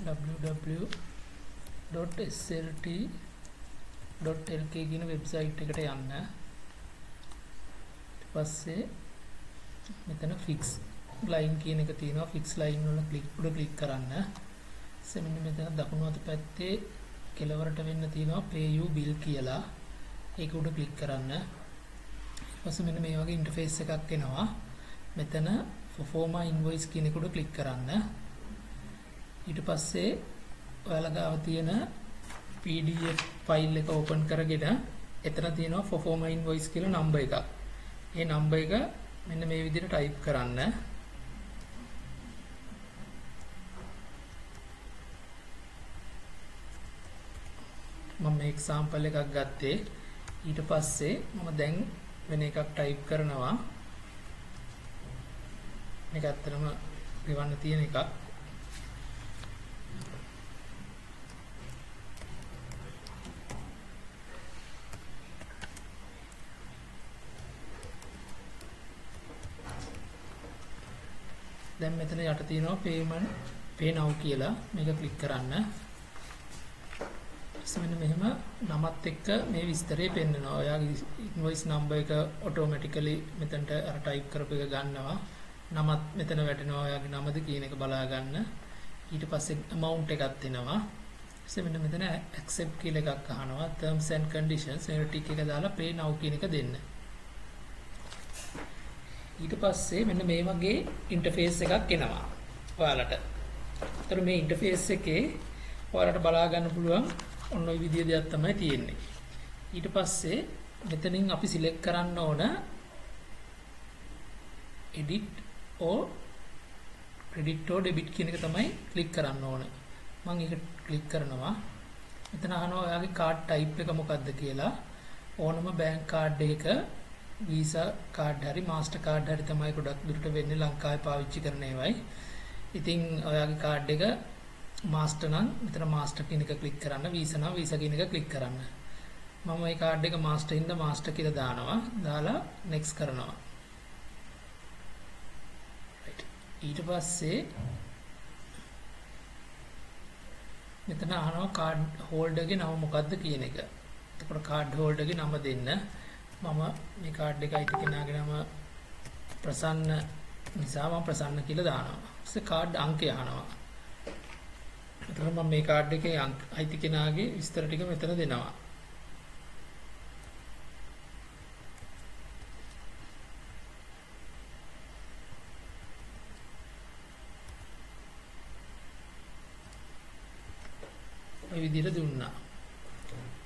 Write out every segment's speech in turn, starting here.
www.slt.lk කියන website එකට යන්න. ඊට පස්සේ මෙතන fix line කියන එක තියෙනවා. fix line වල ක්ලික් කරන්න. මෙන්න මෙතන දකුණු අත පැත්තේ කෙළවරට වෙන්න තියෙනවා pay you bill කියලා. ඒක උඩ ක්ලික් කරන්න. ඊට පස්සේ මෙන්න මේ වගේ ඉන්ටර්ෆේස් එකක් එනවා. මෙතන performa invoice කියන එක උඩ ක්ලික් කරන්න. ඊට පස්සේ ඔයාලා ගාව තියෙන PDF ෆයිල් එක ඕපන් කරගෙන එතන තියෙනවා performa invoice කියලා නම්බර් එකක්. ඒ නම්බර් එක මෙන්න මේ විදිහට ටයිප් කරන්න. මම මේ එක්සැම්පල් එකක් ගත්තේ. ඊට පස්සේ මම දැන් වෙන එකක් ටයිප් කරනවා. මේක ඇත්තටම ගෙවන්න තියෙන එකක්. දැන් මෙතන යට තියෙනවා pay now කියලා. මේක ක්ලික් කරන්න. මෙන්න මෙහෙම නමත් එක්ක මේ විස්තරය පෙන්නනවා. ඔයාගේ invoice number එක automatically මෙතනට අර type කරපු එක ගන්නවා. නමත් මෙතන වැටෙනවා. ඔයාගේ නමද කියන එක බලා ගන්න. ඊට පස්සේ amount එකක් දෙනවා. මෙන්න මෙතන accept කියලා එකක් අහනවා. terms and conditions මේ ටික එක දාලා pay now කියන එක දෙන්න. ඊට පස්සේ මෙන්න මේ වගේ ඉන්ටර්ෆේස් එකක් එනවා ඔයාලට. ඒතර මේ ඉන්ටර්ෆේස් එකේ ඔයාලට බලා ගන්න පුළුවන් ඔන්න ඔය විදිය දෙයක් තමයි තියෙන්නේ. ඊට පස්සේ මෙතනින් අපි සිලෙක්ට් කරන්න ඕන edit or credit or debit කියන එක තමයි ක්ලික් කරන්න ඕන. මම ඒක ක්ලික් කරනවා. මෙතන අහනවා ඔයාගේ කාඩ් ටයිප් එක මොකක්ද කියලා. ඕනම බැංක් කාඩ් එකක Visa කාඩ් හරි Master කාඩ් හරි තමයි ගොඩක් දුරට වෙන්නේ ලංකාවේ පාවිච්චි කරන ඒවායි. ඉතින් ඔයාගේ කාඩ් එක Master නම් මෙතන Master කියන එක ක්ලික් කරන්න. Visa නම් Visa කියන එක ක්ලික් කරන්න. මම මේ කාඩ් එක Master ඉඳ Master කියලා දානවා. දාලා next කරනවා. right. ඊට පස්සේ මෙතන අහනවා කාඩ් හෝල්ඩර්ගේ නම මොකක්ද කියන එක. එතකොට කාඩ් හෝල්ඩර්ගේ නම දෙන්න. මම මේ කාඩ් එක අයිති කෙනාගේ නම ප්‍රසන්න නිසා මම ප්‍රසන්න කියලා දානවා. ඊට කාඩ් අංකය අහනවා. එතකොට මම මේ කාඩ් එකේ අයිති කෙනාගේ විස්තර ටික මෙතන දෙනවා. ඔය විදිහට දුන්නා.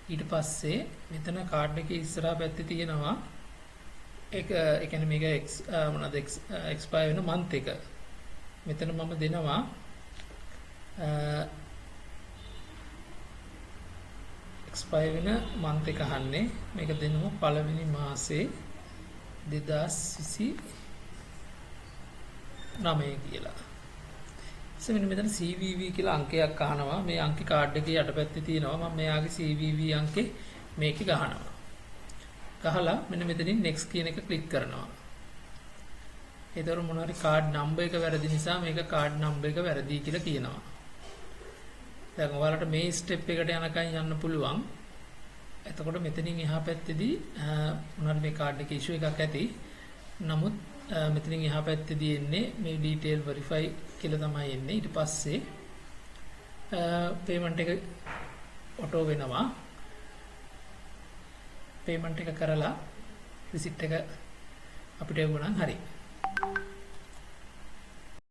ඊට පස්සේ මෙතන කාඩ් එකේ ඉස්සරහා පැත්තේ තියෙනවා ඒක ඒ කියන්නේ මේක මොනවාද එක්ස්පයර් වෙන month එක. මෙතන මම දෙනවා එක්ස්පයර් වෙන month එක අහන්නේ. මේක දෙනවා පළවෙනි මාසේ 2029 කියලා. මෙන්න මෙතන CVV කියලා අංකයක් අහනවා. මේ අංක කාඩ් එකේ යටපැත්තේ තියෙනවා. මම මෙයාගේ CVV අංකේ මේක ගහනවා. ගහලා මෙන්න මෙතනින් next කියන එක ක්ලික් කරනවා. ඒතර මොනවාරි කාඩ් නම්බර් එක වැරදි නිසා මේක කාඩ් නම්බර් එක වැරදි කියලා කියනවා. දැන් ඔයාලට මේ ස්ටෙප් එකට යනකම් යන්න පුළුවන්. එතකොට මෙතනින් එහා පැත්තේදී මොනවාරි මේ කාඩ් එකේ ඉෂුව එකක් ඇති. නමුත් මෙතනින් එහා පැත්තේදී එන්නේ මේ detail verify කියලා තමයි එන්නේ. ඊට පස්සේ payment එක auto වෙනවා. payment එක කරලා receipt එක අපිට එවුණා නම් හරි.